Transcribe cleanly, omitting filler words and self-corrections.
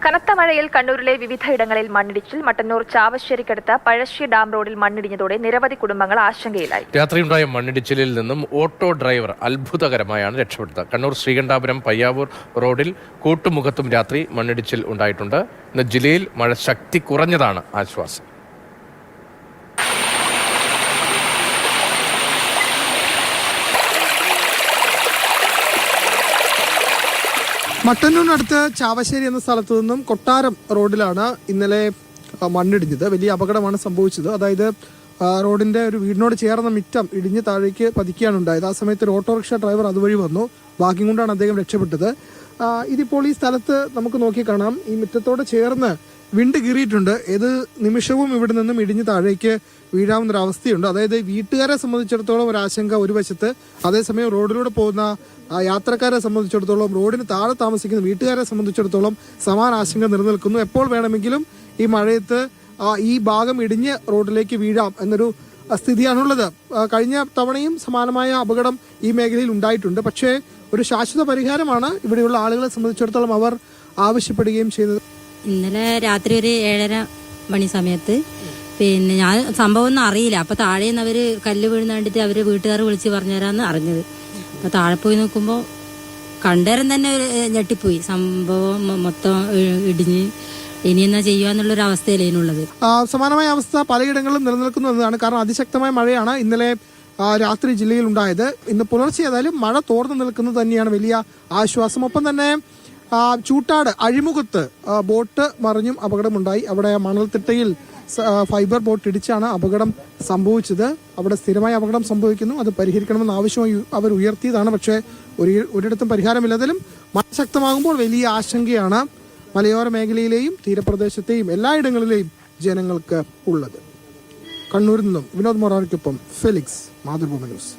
കനത്ത മഴയിൽ കണ്ണൂരിലെ വിവിധയിടങ്ങളിൽ മണ്ണിടിച്ചിൽ. മട്ടന്നൂർ ചാവശ്ശേരിക്കടുത്ത് പഴശ്ശി ഡാം റോഡിൽ മണ്ണിടിഞ്ഞതോടെ നിരവധി കുടുംബങ്ങൾ ആശങ്കയിലായി. രാത്രിയുണ്ടായ മണ്ണിടിച്ചിലിൽ നിന്നും ഓട്ടോ ഡ്രൈവർ അത്ഭുതകരമായാണ് രക്ഷപ്പെട്ടത്. കണ്ണൂർ ശ്രീകണ്ഠാപുരം പയ്യാവൂർ റോഡിൽ കൂട്ടുമുഖത്തും രാത്രി മണ്ണിടിച്ചിൽ ഉണ്ടായിട്ടുണ്ട്. ഇന്ന് ജില്ലയിൽ മഴ ശക്തി കുറഞ്ഞതാണ് ആശ്വാസം. മട്ടന്നൂരിനടുത്ത് ചാവശ്ശേരി എന്ന സ്ഥലത്തു നിന്നും കൊട്ടാരം റോഡിലാണ് ഇന്നലെ മണ്ണിടിഞ്ഞത്. വലിയ അപകടമാണ് സംഭവിച്ചത്. അതായത് റോഡിന്റെ ഒരു വീടിനോട് ചേർന്ന മിറ്റം ഇടിഞ്ഞ് താഴേക്ക് പതിക്കുകയാണ് ഉണ്ടായത്. ആ സമയത്ത് ഒരു ഓട്ടോറിക്ഷ ഡ്രൈവർ അതുവഴി വന്നു. ഭാഗ്യം കൊണ്ടാണ് അദ്ദേഹം രക്ഷപ്പെട്ടത്. ഇതിപ്പോൾ ഈ സ്ഥലത്ത് നമുക്ക് നോക്കി കാണാം, ഈ മിറ്റത്തോട് ചേർന്ന് വിണ്ട് കീറിയിട്ടുണ്ട്. ഏത് നിമിഷവും ഇവിടെ നിന്നും ഇടിഞ്ഞ് താഴേക്ക് വീഴാവുന്ന ഒരു അവസ്ഥയുണ്ട്. അതായത് വീട്ടുകാരെ സംബന്ധിച്ചിടത്തോളം ഒരു ആശങ്ക ഒരു വശത്ത്, അതേസമയം റോഡിലൂടെ പോകുന്ന യാത്രക്കാരെ സംബന്ധിച്ചിടത്തോളം, റോഡിന് താഴെ താമസിക്കുന്ന വീട്ടുകാരെ സംബന്ധിച്ചിടത്തോളം സമാന ആശങ്ക നിലനിൽക്കുന്നു. എപ്പോൾ വേണമെങ്കിലും ഈ മഴയത്ത് ഈ ഭാഗം ഇടിഞ്ഞ് റോഡിലേക്ക് വീഴാം എന്നൊരു സ്ഥിതിയാണുള്ളത്. കഴിഞ്ഞ തവണയും സമാനമായ അപകടം ഈ മേഖലയിൽ ഉണ്ടായിട്ടുണ്ട്. പക്ഷേ ഒരു ശാശ്വത പരിഹാരമാണ് ഇവിടെയുള്ള ആളുകളെ സംബന്ധിച്ചിടത്തോളം അവർ ആവശ്യപ്പെടുകയും ചെയ്തത്. ഇന്നലെ രാത്രി ഒരു 7:30 മണി സമയത്ത് ഞാൻ സംഭവം ഒന്നും അറിയില്ല. അപ്പൊ താഴെ നിന്ന് അവര് കല്ല് വീഴുന്ന കണ്ടിട്ട് അവര് വീട്ടുകാർ വിളിച്ച് പറഞ്ഞുതരാന്ന് അറിഞ്ഞത്. അപ്പൊ താഴെ പോയി നോക്കുമ്പോ കണ്ടേരം തന്നെ ഞെട്ടിപ്പോയി. സംഭവം മൊത്തം ഇടിഞ്ഞ് ഇനി എന്നാ ചെയ്യുക അവസ്ഥയിലേനുള്ളത്. സമാനമായ അവസ്ഥ പലയിടങ്ങളിലും നിലനിൽക്കുന്നു എന്നതാണ്. കാരണം അതിശക്തമായ മഴയാണ് ഇന്നലെ രാത്രി ജില്ലയിൽ ഉണ്ടായത്. ഇന്ന് പുലർച്ചെ ഏതായാലും മഴ തോർന്നു നിൽക്കുന്നത് തന്നെയാണ് വലിയ ആശ്വാസം. ഒപ്പം തന്നെ ചൂട്ടാട് അഴിമുഖത്ത് ബോട്ട് മറിഞ്ഞും അപകടമുണ്ടായി. അവിടെ മണൽത്തിട്ടയിൽ ഫൈബർ ബോട്ട് ഇടിച്ചാണ് അപകടം സംഭവിച്ചത്. അവിടെ സ്ഥിരമായി അപകടം സംഭവിക്കുന്നു. അത് പരിഹരിക്കണമെന്ന് ആവശ്യമായി അവർ ഉയർത്തിയതാണ്. പക്ഷേ ഒരിടത്തും പരിഹാരമില്ലാതാലും മഴ ശക്തമാകുമ്പോൾ വലിയ ആശങ്കയാണ് മലയോര മേഖലയിലെയും തീരപ്രദേശത്തെയും എല്ലായിടങ്ങളിലെയും ജനങ്ങൾക്ക് ഉള്ളത്. കണ്ണൂരിൽ നിന്നും വിനോദ് മൊറാറിക്കൊപ്പം ഫെലിക്സ്, മാതൃഭൂമി ന്യൂസ്.